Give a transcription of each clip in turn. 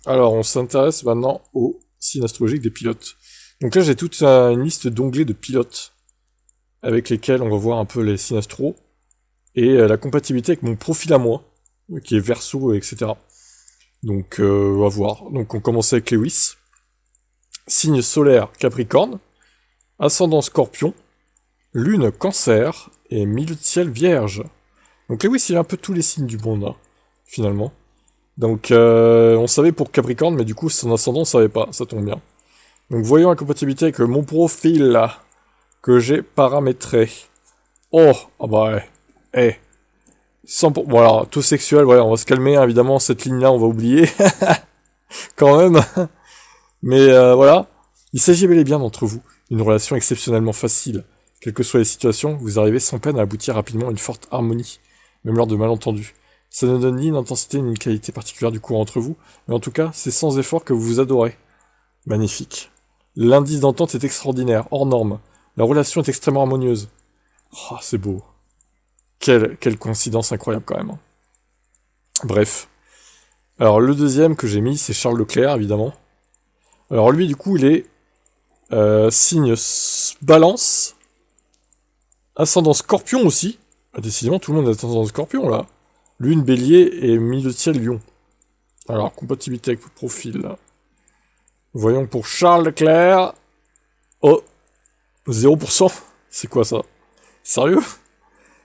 Alors, on s'intéresse maintenant au signe astrologique des pilotes. Donc là, j'ai toute une liste d'onglets de pilotes avec lesquels on va voir un peu les signes astro et la compatibilité avec mon profil à moi, qui est Verseau, etc. Donc, on va voir. Donc, on commence avec Lewis. Signe solaire Capricorne, ascendant Scorpion, lune Cancer et milieu de ciel Vierge. Donc Lewis, il a un peu tous les signes du monde, hein, finalement. Donc, on savait pour Capricorne, mais du coup, son ascendant, on savait pas. Ça tombe bien. Donc, voyons la compatibilité avec mon profil, là, que j'ai paramétré. Oh, ah bah ouais. Eh. 100%. Voilà, tout sexuel, ouais, on va se calmer, hein, évidemment, cette ligne-là, on va oublier. Quand même. Mais voilà. Il s'agit bel et bien d'entre vous. Une relation exceptionnellement facile. Quelles que soient les situations, vous arrivez sans peine à aboutir rapidement à une forte harmonie, même lors de malentendus. Ça ne donne ni une intensité ni une qualité particulière du courant entre vous, mais en tout cas, c'est sans effort que vous vous adorez. Magnifique. L'indice d'entente est extraordinaire, hors norme. La relation est extrêmement harmonieuse. Oh, c'est beau. Quelle coïncidence incroyable quand même. Bref. Alors le deuxième que j'ai mis, c'est Charles Leclerc, évidemment. Alors lui, du coup, il est signe Balance, ascendant Scorpion aussi. Ah, décidément, tout le monde est ascendant Scorpion, là. Lune, Bélier et milieu de ciel, Lion. Alors, compatibilité avec le profil, là. Voyons pour Charles Leclerc. Oh, 0%. C'est quoi ça? Sérieux?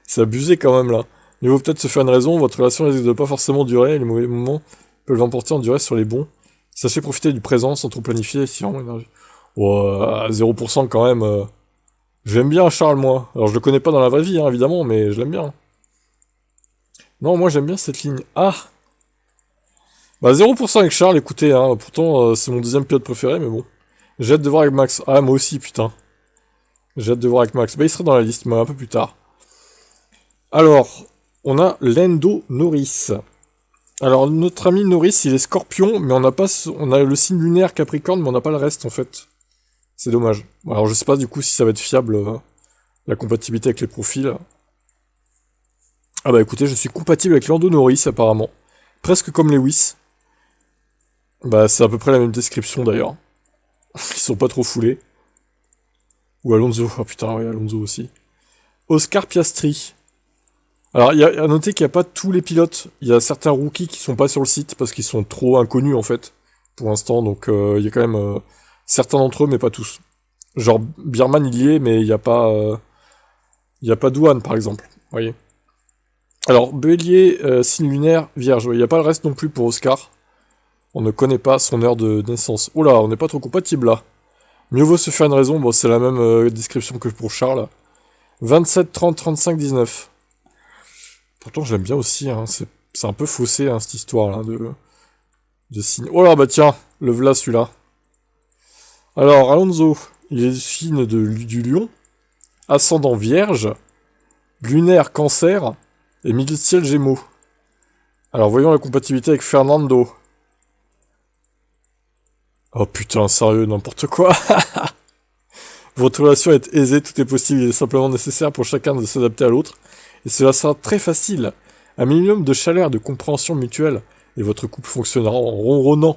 C'est abusé quand même là. Il vaut peut-être se faire une raison, votre relation risque de pas forcément durer, et les mauvais moments peuvent l'emporter en durée sur les bons. Sachez profiter du présent sans trop planifier, si vraiment énergie. Oh, 0% quand même. J'aime bien Charles, moi. Alors je le connais pas dans la vraie vie, hein, évidemment, mais je l'aime bien. Non, moi j'aime bien cette ligne. Ah! Bah 0% avec Charles, écoutez, hein, pourtant c'est mon deuxième pilote préféré, mais bon. J'ai hâte de voir avec Max. Ah, moi aussi, putain. J'ai hâte de voir avec Max. Bah il serait dans la liste, mais un peu plus tard. Alors, on a Lando Norris. Alors, notre ami Norris, il est Scorpion, mais on a le signe lunaire Capricorne, mais on n'a pas le reste, en fait. C'est dommage. Alors, je sais pas, du coup, si ça va être fiable, la compatibilité avec les profils. Ah bah écoutez, je suis compatible avec Lando Norris, apparemment. Presque comme Lewis. Bah, c'est à peu près la même description, d'ailleurs. Ils sont pas trop foulés. Ou Alonso. Oh putain, oui, Alonso aussi. Oscar Piastri. Alors, il y a à noter qu'il n'y a pas tous les pilotes. Il y a certains rookies qui sont pas sur le site parce qu'ils sont trop inconnus, en fait, pour l'instant. Donc, il y a quand même certains d'entre eux, mais pas tous. Genre, Bierman, il y est, mais il y a pas Douane, par exemple. Vous voyez. Alors, Bélier, signe lunaire, Vierge. Il n'y a pas le reste non plus pour Oscar. On ne connaît pas son heure de naissance. Oh là, on n'est pas trop compatible, là. Mieux vaut se faire une raison. Bon, c'est la même description que pour Charles. 27, 30, 35, 19. Pourtant, je l'aime bien aussi, hein. C'est un peu faussé, hein, cette histoire-là, de signe. Oh là, bah tiens, le v'là, celui-là. Alors, Alonso, il est du signe du lion, ascendant vierge, lunaire cancer, et milieu de ciel gémeaux. Alors, voyons la compatibilité avec Fernando. Oh putain, sérieux, n'importe quoi. Votre relation est aisée, tout est possible, il est simplement nécessaire pour chacun de s'adapter à l'autre, et cela sera très facile. Un minimum de chaleur et de compréhension mutuelle, et votre couple fonctionnera en ronronnant,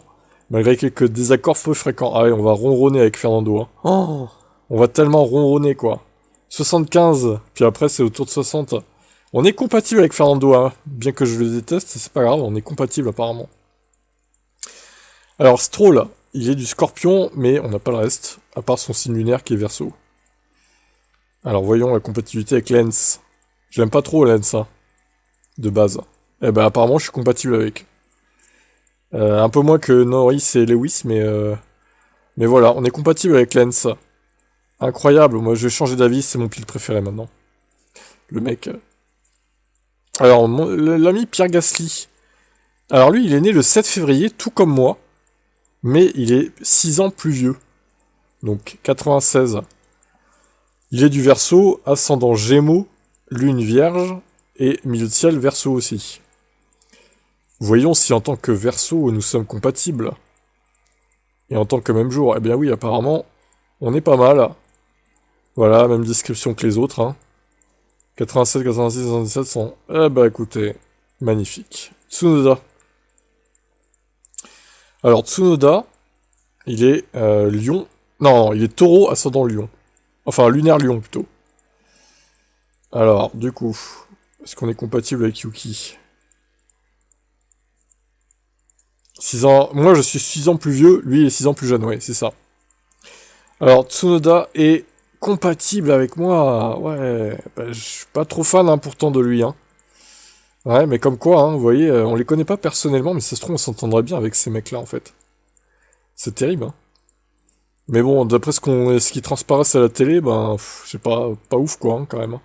malgré quelques désaccords peu fréquents. Ah ouais, on va ronronner avec Fernando, hein. Oh, on va tellement ronronner, quoi. 75, puis après c'est autour de 60. On est compatible avec Fernando, hein. Bien que je le déteste, c'est pas grave, on est compatible apparemment. Alors Stroll, il est du Scorpion, mais on n'a pas le reste, à part son signe lunaire qui est Verseau. Alors voyons la compatibilité avec Lens. Je l'aime pas trop Lens, hein, de base. Eh ben apparemment je suis compatible avec. Un peu moins que Norris et Lewis, mais voilà, on est compatible avec Lens. Incroyable, moi je vais changer d'avis, c'est mon pilote préféré maintenant. Le mec. Alors l'ami Pierre Gasly. Alors lui il est né le 7 février, tout comme moi, mais il est 6 ans plus vieux. Donc 96. Il est du Verseau, ascendant Gémeaux, lune Vierge, et milieu de ciel Verseau aussi. Voyons si en tant que Verseau nous sommes compatibles. Et en tant que même jour, eh bien oui, apparemment, on est pas mal. Voilà, même description que les autres, hein. 87, 86, 77 sont... Eh bah écoutez, magnifique. Tsunoda. Alors, Tsunoda, il est Lion. Non, il est Taureau ascendant Lion. Enfin, lunaire Lion, plutôt. Alors, du coup, est-ce qu'on est compatible avec Yuki? 6 ans... Moi, je suis 6 ans plus vieux, lui, il est 6 ans plus jeune, ouais, c'est ça. Alors, Tsunoda est compatible avec moi. Ouais, bah, je suis pas trop fan, hein, pourtant, de lui, hein. Ouais, mais comme quoi, hein, vous voyez, on les connaît pas personnellement, mais ça se trouve, on s'entendrait bien avec ces mecs-là, en fait. C'est terrible, hein. Mais bon, d'après ce qui transparaissent à la télé, ben, je sais pas ouf, quoi, hein, quand même, hein.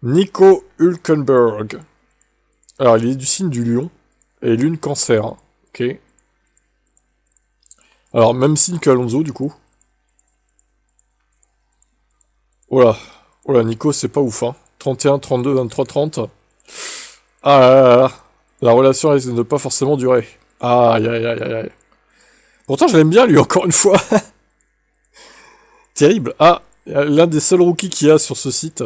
Nico Hülkenberg. Alors, il est du signe du lion, et lune cancer, hein. Ok. Alors, même signe qu'Alonso, du coup. Voilà. Voilà, Nico, c'est pas ouf, hein. 31, 32, 23, 30. Ah là là là. La relation risque de ne pas forcément durer. Aïe aïe aïe aïe aïe. Pourtant, je l'aime bien, lui, encore une fois. Terrible. Ah, l'un des seuls rookies qu'il y a sur ce site.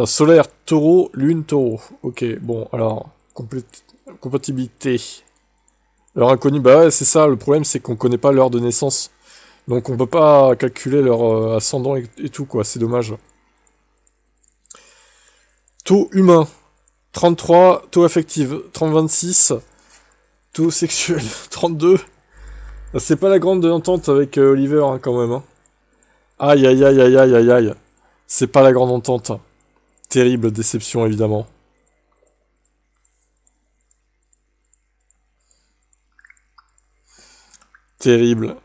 Solaire, taureau, lune, taureau. Ok, bon, alors, compatibilité. Leur inconnu, bah ouais, c'est ça, le problème, c'est qu'on connaît pas l'heure de naissance. Donc on peut pas calculer leur ascendant et tout, quoi, c'est dommage. Taux humain, 33, taux affectif, 30-26, taux sexuel, 32. C'est pas la grande entente avec Oliver, hein, quand même, hein. Aïe aïe aïe aïe aïe aïe aïe. C'est pas la grande entente. Terrible déception, évidemment. Terrible.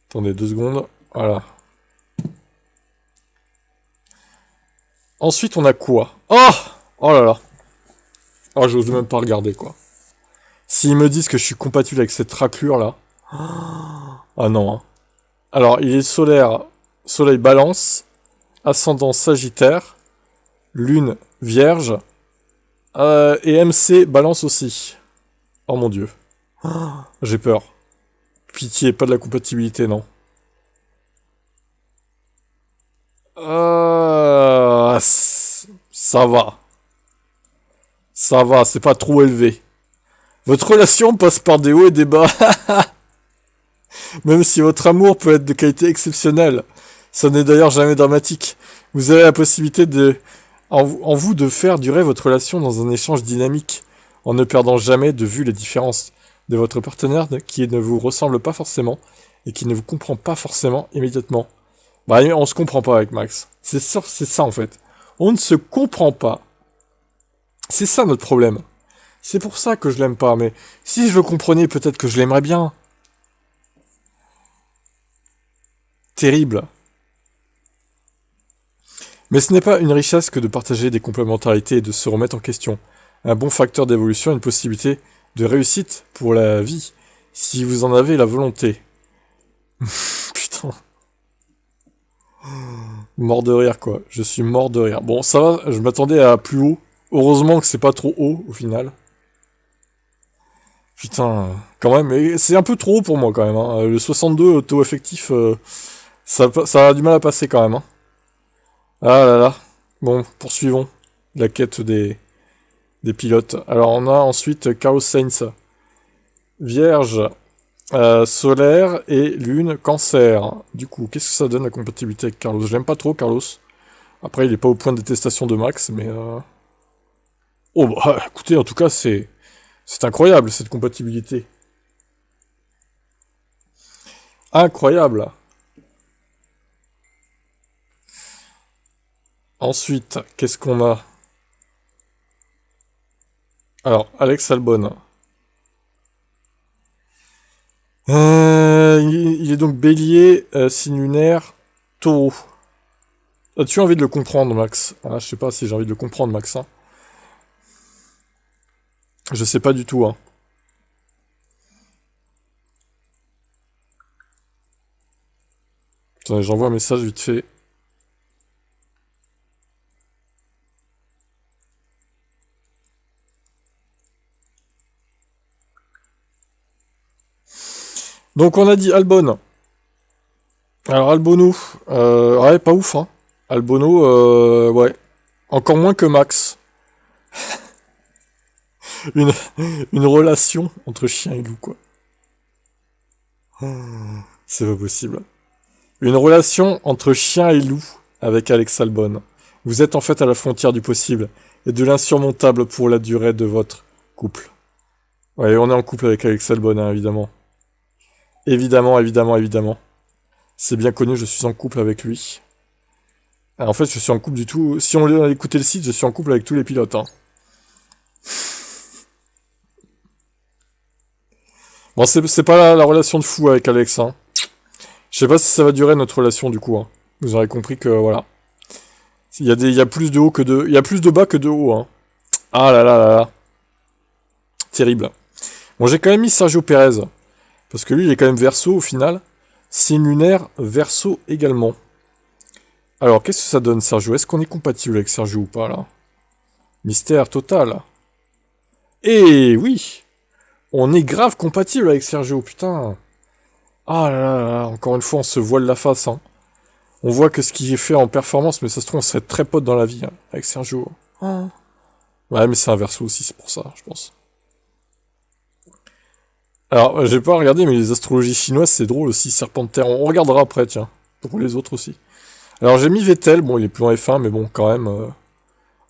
Attendez 2 secondes. Voilà. Ensuite, on a quoi? Oh! Oh là là. Oh, j'ose même pas regarder, quoi. S'ils me disent que je suis compatible avec cette raclure, là... Ah non, hein. Alors, il est solaire, soleil balance, ascendant sagittaire, lune vierge, et MC balance aussi. Oh mon dieu. J'ai peur. Pitié, pas de la compatibilité, non. Ça va. Ça va, c'est pas trop élevé. Votre relation passe par des hauts et des bas. Même si votre amour peut être de qualité exceptionnelle. Ça n'est d'ailleurs jamais dramatique. Vous avez la possibilité en vous de faire durer votre relation dans un échange dynamique, en ne perdant jamais de vue les différences de votre partenaire qui ne vous ressemble pas forcément et qui ne vous comprend pas forcément immédiatement. Bah, on se comprend pas avec Max. C'est ça en fait. On ne se comprend pas. C'est ça notre problème. C'est pour ça que je l'aime pas, mais si je le comprenais, peut-être que je l'aimerais bien. Terrible. Mais ce n'est pas une richesse que de partager des complémentarités et de se remettre en question. Un bon facteur d'évolution et une possibilité de réussite pour la vie, si vous en avez la volonté. Putain. Mort de rire, quoi. Je suis mort de rire. Bon, ça va, je m'attendais à plus haut. Heureusement que c'est pas trop haut, au final. Putain, quand même, mais c'est un peu trop haut pour moi, quand même, hein. Le 62 taux effectif, ça a du mal à passer, quand même, hein. Ah là là. Bon, poursuivons la quête des pilotes. Alors, on a ensuite Carlos Sainz. Vierge, solaire et lune, cancer. Du coup, qu'est-ce que ça donne la compatibilité avec Carlos? J'aime pas trop Carlos. Après, il est pas au point de détestation de Max, mais... Oh bah, écoutez, en tout cas, c'est incroyable, cette compatibilité. Incroyable. Ensuite, qu'est-ce qu'on a? Alors, Alex Albon. Il est donc bélier, signe lunaire, taureau. As-tu envie de le comprendre, Max? Ah, je sais pas si j'ai envie de le comprendre, Max, hein. Je sais pas du tout, hein. Attendez, j'envoie un message vite fait. Donc on a dit Albon. Alors Albono, ouais, pas ouf, hein. Albono, ouais. Encore moins que Max. une, une relation entre chien et loup, quoi. C'est pas possible. Une relation entre chien et loup avec Alex Albon. Vous êtes en fait à la frontière du possible et de l'insurmontable pour la durée de votre couple. Ouais, on est en couple avec Alex Albon, hein, évidemment. Évidemment, évidemment, évidemment. C'est bien connu, je suis en couple avec lui. Ah, en fait, je suis en couple du tout... Si on a écouté le site, je suis en couple avec tous les pilotes, hein. Bon, c'est pas la relation de fou avec Alex, hein. Je sais pas si ça va durer notre relation, du coup, hein. Vous aurez compris que, voilà. Il y a plus de haut que de... Il y a plus de bas que de haut, hein. Ah là là là là. Terrible. Bon, j'ai quand même mis Sergio Pérez. Parce que lui, il est quand même Verseau, au final. Signe lunaire, Verseau également. Alors, qu'est-ce que ça donne, Sergio? Est-ce qu'on est compatible avec Sergio ou pas, là? Mystère total. Eh oui! On est grave compatible avec Sergio, putain. Ah là là là, encore une fois, on se voile la face, hein. On voit que ce qu'il est fait en performance, mais ça se trouve, on serait très potes dans la vie, hein, avec Sergio. Ah. Ouais, mais c'est un Verseau aussi, c'est pour ça, je pense. Alors, j'ai pas regardé, mais les astrologies chinoises, c'est drôle aussi, Serpent de Terre. On regardera après, tiens, pour les autres aussi. Alors, j'ai mis Vettel, bon, il est plus en F1, mais bon, quand même...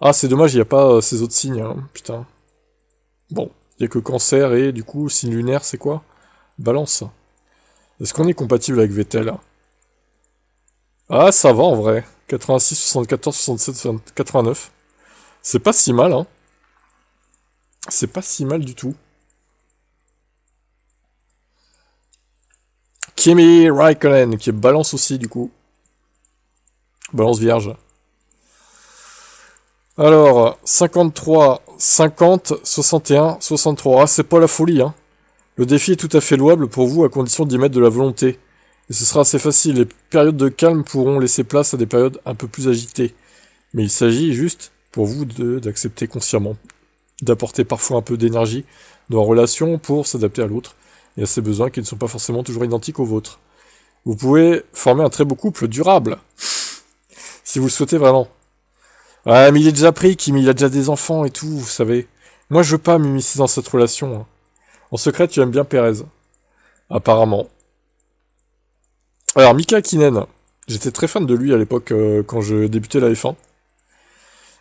Ah, c'est dommage, il n'y a pas ces autres signes, hein, putain. Bon, il n'y a que Cancer et, du coup, signe lunaire, c'est quoi? Balance. Est-ce qu'on est compatible avec Vettel? Ah, ça va, en vrai. 86, 74, 67, 89. C'est pas si mal, hein. C'est pas si mal du tout. Kimi Raikkonen, qui est balance aussi, du coup. Balance vierge. Alors, 53, 50, 61, 63. Ah, c'est pas la folie, hein. Le défi est tout à fait louable pour vous à condition d'y mettre de la volonté. Et ce sera assez facile. Les périodes de calme pourront laisser place à des périodes un peu plus agitées. Mais il s'agit juste, pour vous, d'accepter consciemment, d'apporter parfois un peu d'énergie dans la relation pour s'adapter à l'autre et à ses besoins qui ne sont pas forcément toujours identiques aux vôtres. Vous pouvez former un très beau couple durable, si vous le souhaitez vraiment. Ah, mais il est déjà pris, Kim, il a déjà des enfants et tout, vous savez. Moi, je veux pas m'immiscer dans cette relation, hein. En secret, tu aimes bien Pérez. Apparemment. Alors, Mika Hakkinen. J'étais très fan de lui à l'époque, quand je débutais la F1.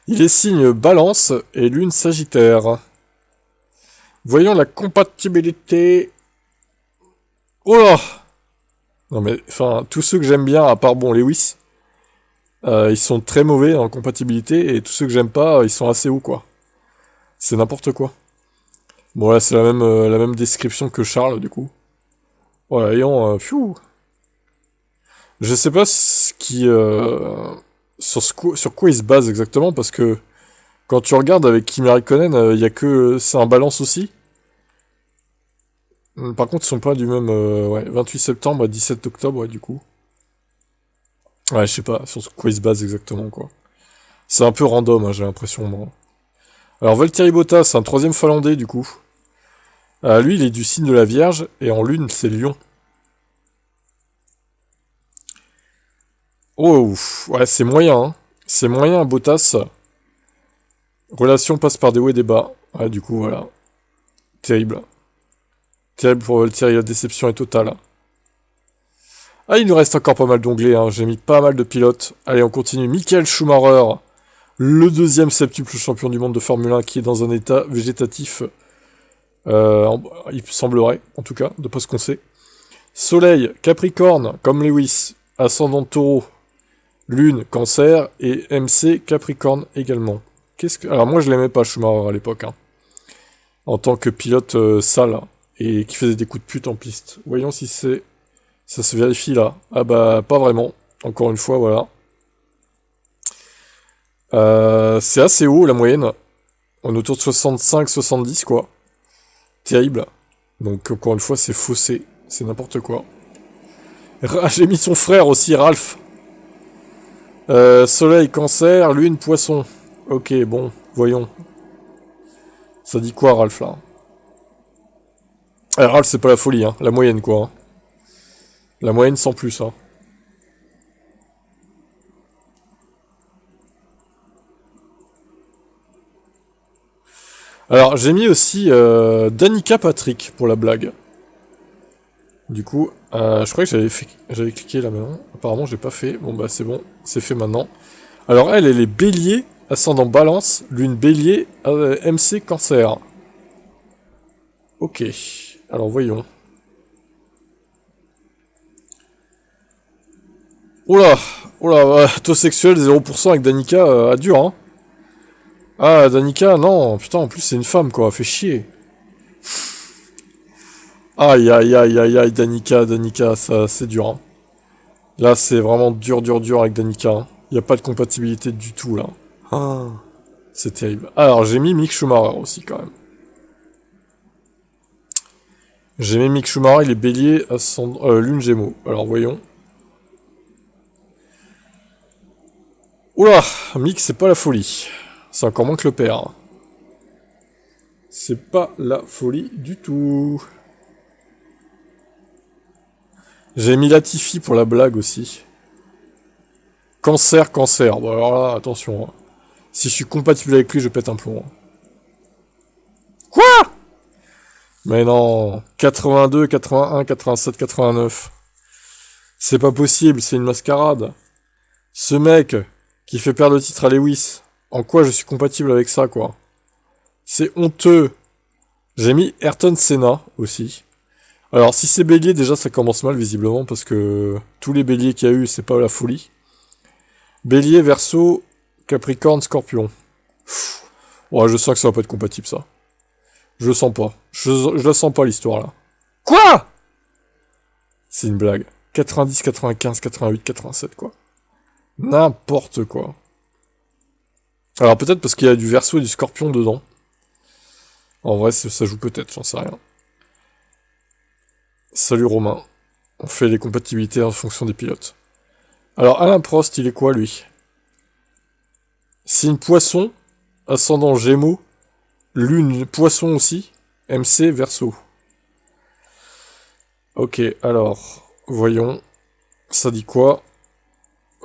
Il est signe Balance et Lune Sagittaire. Voyons la compatibilité. Oh là! Non mais, enfin, tous ceux que j'aime bien, à part, bon, Lewis, ils sont très mauvais en compatibilité, et tous ceux que j'aime pas, ils sont assez hauts, quoi. C'est n'importe quoi. Bon, là, c'est la même description que Charles, du coup. Voilà, ayant... pfiou. Je sais pas ce qui... sur quoi il se base exactement, parce que quand tu regardes avec Kimi Raikkonen, il y a que... C'est un balance aussi. Par contre, ils sont pas du même... ouais, 28 septembre à 17 octobre, ouais, du coup. Ouais, je sais pas sur quoi il se base exactement, quoi. C'est un peu random, hein, j'ai l'impression, moi. Alors, Valtteri Bottas, c'est un troisième Finlandais, du coup. Lui, il est du signe de la Vierge, et en lune, c'est Lion. Oh, ouf. Ouais, c'est moyen, hein. C'est moyen, Bottas. Relation passe par des hauts et des bas. Ouais, du coup, voilà. Terrible. Terrible pour Valtteri, la déception est totale. Ah, il nous reste encore pas mal d'onglets, hein. J'ai mis pas mal de pilotes. Allez, on continue. Michael Schumacher, le deuxième septuple champion du monde de Formule 1, qui est dans un état végétatif, il semblerait, en tout cas, de pas ce qu'on sait. Soleil, Capricorne, comme Lewis, ascendant Taureau, Lune, Cancer, et MC, Capricorne également. Alors moi je l'aimais pas Schumacher à l'époque, hein, en tant que pilote sale, et qui faisait des coups de pute en piste. Voyons si ça se vérifie là. Ah bah pas vraiment, encore une fois, voilà. C'est assez haut la moyenne, on est autour de 65-70 quoi. Terrible. Donc encore une fois c'est faussé, c'est n'importe quoi. J'ai mis son frère aussi, Ralph. Soleil, Cancer, Lune, Poisson. Ok, bon, voyons. Ça dit quoi, Ralph, là? Ralph, c'est pas la folie, hein. La moyenne, quoi, hein. La moyenne sans plus, hein. Alors, j'ai mis aussi Danica Patrick pour la blague. Du coup, je croyais que j'avais cliqué là maintenant. Apparemment, j'ai pas fait. Bon, bah, c'est bon. C'est fait maintenant. Alors, elle est bélier, ascendant balance, lune bélier, MC cancer. Ok. Alors, voyons. Oula, oula, taux sexuel 0% avec Danica, à dur, hein. Ah, Danica, non, putain, en plus c'est une femme, quoi, fait chier. Aïe, aïe, aïe, aïe, aïe, Danica, ça, c'est dur, hein. Là, c'est vraiment dur avec Danica, hein. Y a pas de compatibilité du tout, là. Ah, c'est terrible. Alors, j'ai mis Mick Schumacher aussi, quand même. J'ai mis Mick Schumacher, il est bélier à son... lune gémeaux. Alors, voyons. Oula, Mick, c'est pas la folie. C'est encore moins que le père, hein. C'est pas la folie du tout. J'ai mis Latifi pour la blague aussi. Cancer. Bon alors là, attention, hein. Si je suis compatible avec lui, je pète un plomb, hein. Quoi? Mais non. 82, 81, 87, 89. C'est pas possible, c'est une mascarade. Ce mec qui fait perdre le titre à Lewis. En quoi je suis compatible avec ça, quoi? C'est honteux. J'ai mis Ayrton Senna aussi. Alors, si c'est bélier, déjà, ça commence mal, visiblement, parce que tous les béliers qu'il y a eu, c'est pas la folie. Bélier, Verseau, Capricorne, Scorpion. Ouais, je sens que ça va pas être compatible, ça. Je le sens pas. Je la sens pas, l'histoire, là. Quoi? C'est une blague. 90, 95, 88, 87, quoi. N'importe quoi. Alors, peut-être parce qu'il y a du Verseau et du Scorpion dedans. En vrai, ça joue peut-être, j'en sais rien. Salut Romain. On fait les compatibilités en fonction des pilotes. Alors, Alain Prost, il est quoi, lui? Signe Poisson, ascendant Gémeaux, Lune Poisson aussi, MC Verseau. Ok, alors, voyons. Ça dit quoi?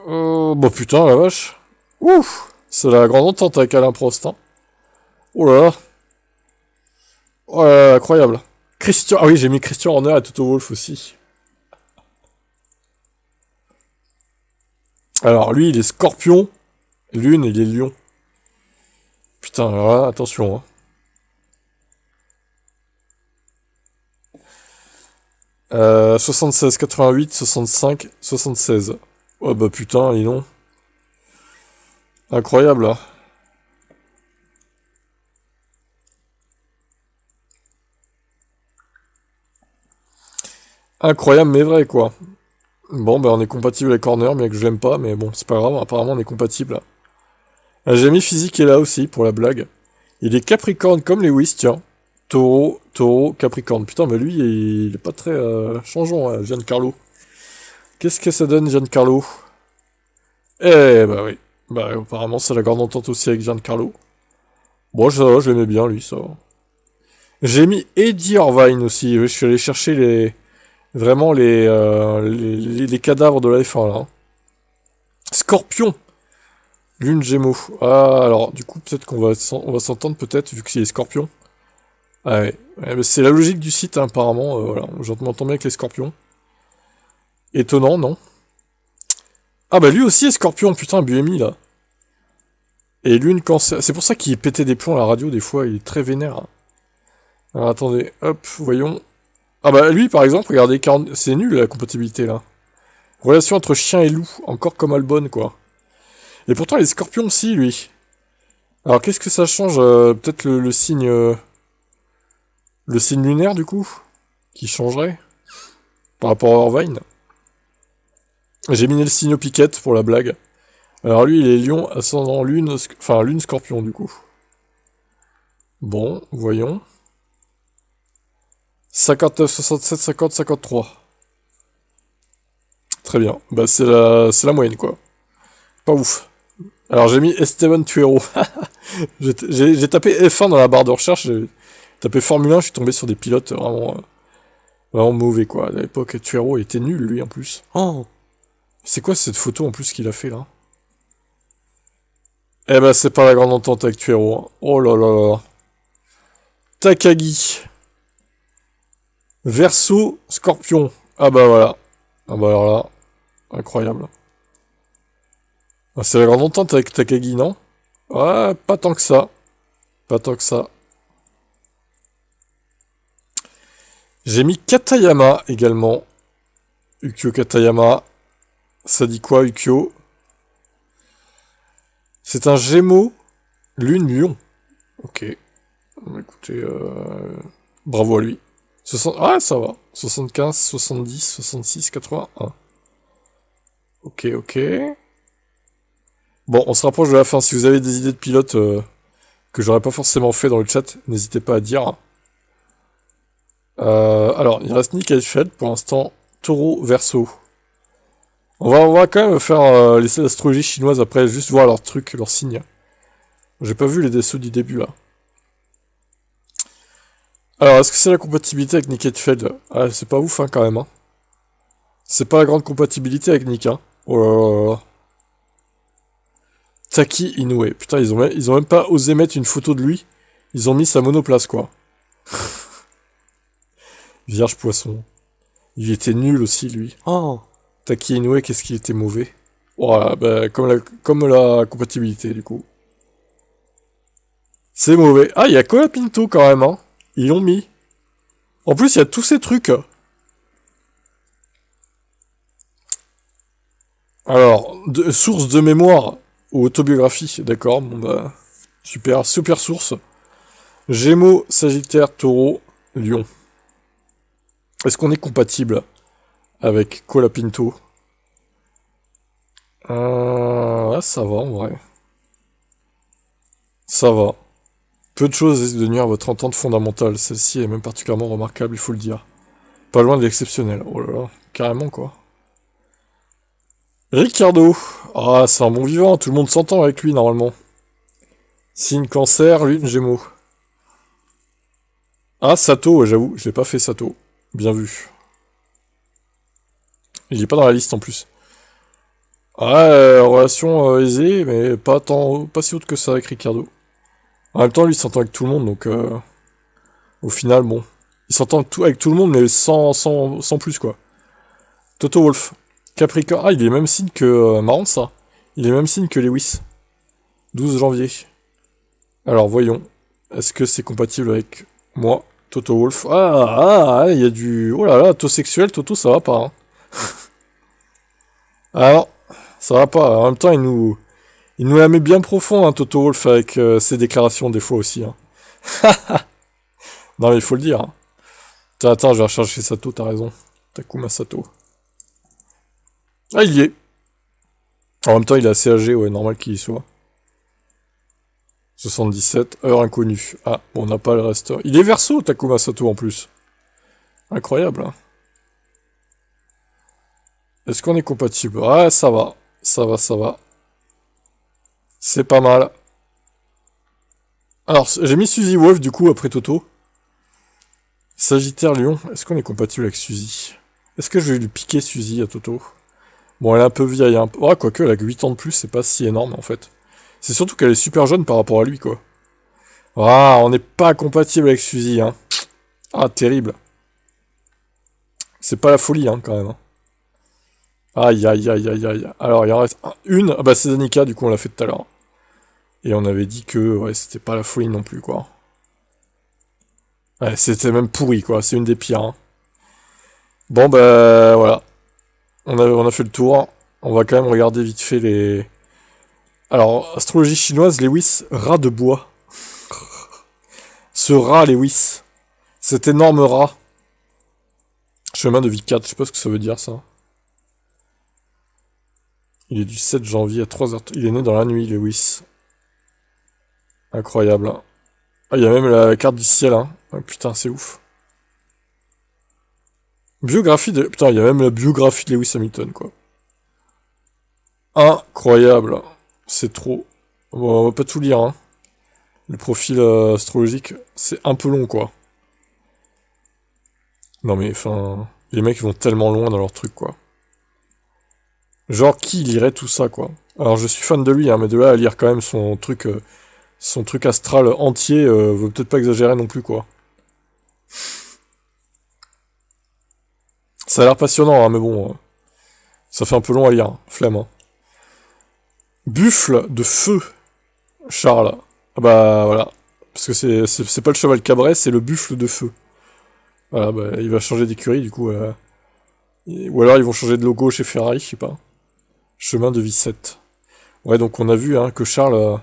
Bah putain, la vache. Ouf, c'est la grande entente avec Alain Prost, hein. Oh là là. Oh là là, incroyable. Christian, ah oui, j'ai mis Christian Horner et Toto Wolff aussi. Alors, lui, il est Scorpion, Lune, il est Lion. Putain, alors là, attention, hein. 76, 88, 65, 76. Oh bah putain, dis donc. Incroyable, là. Incroyable, mais vrai, quoi. Bon, bah on est compatible avec Horner, bien que je l'aime pas, mais bon, c'est pas grave, apparemment on est compatible. J'ai mis physique est là aussi, pour la blague. Il est Capricorne comme Lewis, tiens. Taureau, Capricorne. Putain, mais lui, il est pas très changeant, hein, Giancarlo. Qu'est-ce que ça donne, Giancarlo? Eh, bah oui. Bah, apparemment, c'est la grande entente aussi avec Giancarlo. Bon, ça va, je l'aimais bien, lui, ça va. J'ai mis Eddie Irvine aussi. Je suis allé chercher vraiment les cadavres de la F1, là, hein. Scorpion! Lune Gémeaux. Ah, alors, du coup, peut-être on va s'entendre, peut-être, vu que c'est les Scorpions. Ah ouais. Ouais, mais c'est la logique du site, hein, apparemment. Voilà, j'entends bien avec les Scorpions. Étonnant, non? Ah bah lui aussi est Scorpion, putain, Buemi, là. Et Lune Cancer. C'est pour ça qu'il pétait des plombs à la radio, des fois, il est très vénère. Alors, attendez, hop, voyons. Ah bah lui, par exemple, regardez, 40... c'est nul, la compatibilité, là. Relation entre chien et loup, encore comme Albon, quoi. Et pourtant, il est Scorpion aussi, lui. Alors, qu'est-ce que ça change? Peut-être le signe... le signe lunaire, du coup? Qui changerait? Par rapport à Irvine. J'ai miné le signe Piquette pour la blague. Alors lui, il est Lion, ascendant Lune, enfin Lune Scorpion, du coup. Bon, voyons. 59, 67, 50, 53. Très bien. Bah c'est la moyenne, quoi. Pas ouf. Alors j'ai mis Esteban Tuero. J'ai tapé F1 dans la barre de recherche, j'ai tapé Formule 1, je suis tombé sur des pilotes vraiment mauvais, quoi. À l'époque, Tuero était nul, lui, en plus. Oh! C'est quoi cette photo, en plus, qu'il a fait, là? Eh ben, c'est pas la grande entente avec Tuero, hein. Oh là là là. Takagi. Verseau, Scorpion. Ah bah voilà. Ah bah alors là, incroyable. Ah, c'est la grande entente avec Takagi, non? Ouais, pas tant que ça. Pas tant que ça. J'ai mis Katayama également. Ukyo Katayama. Ça dit quoi, Ukyo? C'est un Gémeaux, Lune, Lion. Ok. Écoutez, bravo à lui. Ah, ça va. 75, 70, 66, 81. Ok, ok. Bon, on se rapproche de la fin. Si vous avez des idées de pilotes que j'aurais pas forcément fait dans le chat, n'hésitez pas à dire. Alors, il reste Nick Heidfeld pour l'instant. Taureau, Verseau. On va quand même faire les astrologies chinoises après, juste voir leurs trucs, leurs signes. J'ai pas vu les dessous du début là. Alors, est-ce que c'est la compatibilité avec Nick Heidfeld? Ah, c'est pas ouf, hein, quand même. Hein. C'est pas la grande compatibilité avec Nick, hein. Oh là là là. Taki Inoue. Putain, ils ont même pas osé mettre une photo de lui. Ils ont mis sa monoplace, quoi. Vierge Poisson. Il était nul aussi, lui. Oh, Taki Inoue, qu'est-ce qu'il était mauvais. Voilà, bah, comme la compatibilité, du coup. C'est mauvais. Ah, il y a Colapinto, quand même, hein. Ils l'ont mis. En plus, il y a tous ces trucs. Alors, source de mémoire ou autobiographie, d'accord, bon bah, super source. Gémeaux, Sagittaire, Taureau, Lion. Est-ce qu'on est compatible avec Colapinto? Ouais, ça va en vrai. Ça va. Peu de choses risquent de nuire à votre entente fondamentale. Celle-ci est même particulièrement remarquable, il faut le dire. Pas loin de l'exceptionnel. Oh là là, carrément quoi. Ricardo. Ah, c'est un bon vivant, tout le monde s'entend avec lui normalement. Signe Cancer, Lune, Gémeaux. Ah, Sato, j'avoue, je l'ai pas fait Sato. Bien vu. Il est pas dans la liste en plus. Ouais, relation aisée, mais pas si haute que ça avec Ricardo. En même temps, lui, il s'entend avec tout le monde, donc au final, bon. Il s'entend avec tout le monde, mais sans plus, quoi. Toto Wolff. Capricorne. Ah, il est même signe que... marrant, ça. Il est même signe que Lewis. 12 janvier. Alors, voyons. Est-ce que c'est compatible avec moi, Toto Wolff? Il y a du... Oh là là, taux sexuel, Toto, ça va pas, hein. Ah non, ça va pas. En même temps, il nous la met bien profond, hein, Toto Wolff, avec ses déclarations des fois aussi. Hein. Non, mais il faut le dire. Hein. Attends, je vais rechercher Sato, t'as raison. Takuma Sato. Ah, il y est. En même temps, il est assez âgé, ouais, normal qu'il y soit. 77, heure inconnue. Ah, bon, on n'a pas le reste. Il est Verseau, Takuma Sato, en plus. Incroyable, hein. Est-ce qu'on est compatible? Ouais, ça va. Ça va, ça va. C'est pas mal. Alors, j'ai mis Suzy Wolf, du coup, après Toto. Sagittaire Lion, est-ce qu'on est compatible avec Suzy? Est-ce que je vais lui piquer Suzy à Toto? Bon, elle est un peu vieille, hein. Ouais, quoique, elle a que 8 ans de plus, c'est pas si énorme, en fait. C'est surtout qu'elle est super jeune par rapport à lui, quoi. Ah, on n'est pas compatible avec Suzy, hein. Ah, terrible. C'est pas la folie, hein, quand même. Hein. Aïe, aïe, aïe, aïe, aïe. Alors, il en reste une. Ah bah, c'est Danica, du coup, on l'a fait tout à l'heure. Et on avait dit que, ouais, c'était pas la folie non plus, quoi. Ouais, c'était même pourri, quoi. C'est une des pires, hein. Bon, bah, voilà. On a fait le tour. On va quand même regarder vite fait les... Alors, astrologie chinoise, Lewis, rat de bois. Ce rat, Lewis. Cet énorme rat. Chemin de vie 4, je sais pas ce que ça veut dire, ça. Il est du 7 janvier à 3h. Il est né dans la nuit, Lewis. Incroyable. Hein. Ah, il y a même la carte du ciel, hein. Ah, putain, c'est ouf. Biographie de... Putain, il y a même la biographie de Lewis Hamilton, quoi. Incroyable. C'est trop. Bon, on va pas tout lire, hein. Le profil astrologique, c'est un peu long, quoi. Non, mais, enfin... Les mecs vont tellement loin dans leur truc, quoi. Genre, qui lirait tout ça, quoi? Alors, je suis fan de lui, hein, mais de là à lire quand même son truc son truc astral entier veut peut-être pas exagérer non plus, quoi. Ça a l'air passionnant, hein, mais bon, ça fait un peu long à lire, flemme. Hein. Buffle de feu, Charles. Ah bah voilà, parce que c'est pas le cheval cabré, c'est le buffle de feu. Voilà, bah il va changer d'écurie, du coup. Ou alors ils vont changer de logo chez Ferrari, je sais pas. Chemin de Vicette. Ouais, donc on a vu hein, que Charles...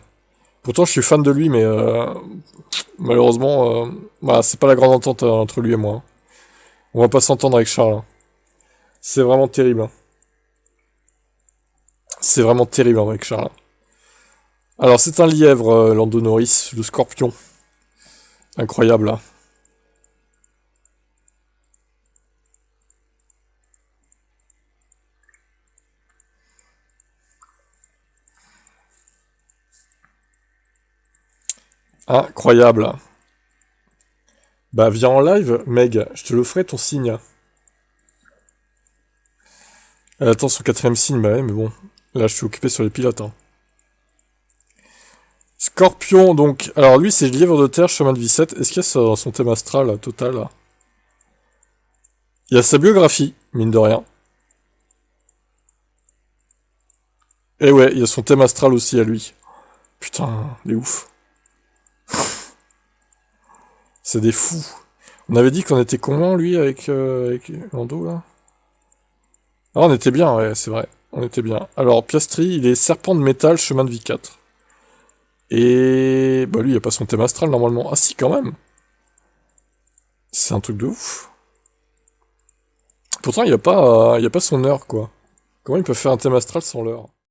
Pourtant je suis fan de lui, mais malheureusement, bah, c'est pas la grande entente entre lui et moi. Hein. On va pas s'entendre avec Charles. Hein. C'est vraiment terrible. Hein. C'est vraiment terrible avec Charles. Alors c'est un lièvre, Lando Norris, le scorpion. Incroyable. Hein. Incroyable. Bah viens en live, Meg, je te le ferai ton signe. Elle attend son 4ème signe, bah ouais, mais bon. Là je suis occupé sur les pilotes. Hein. Scorpion, donc. Alors lui, c'est Lièvre de Terre, Chemin de Vicette. Est-ce qu'il y a son thème astral total? Il y a sa biographie, mine de rien. Et ouais, il y a son thème astral aussi à lui. Putain, il est ouf. C'est des fous. On avait dit qu'on était comment, lui, avec Lando, là? Ah, on était bien, ouais, c'est vrai. On était bien. Alors, Piastri, il est serpent de métal, chemin de vie 4. Et... bah lui, il n'y a pas son thème astral, normalement. Ah si, quand même. C'est un truc de ouf. Pourtant, il n'y a pas son heure, quoi. Comment il peut faire un thème astral sans l'heure?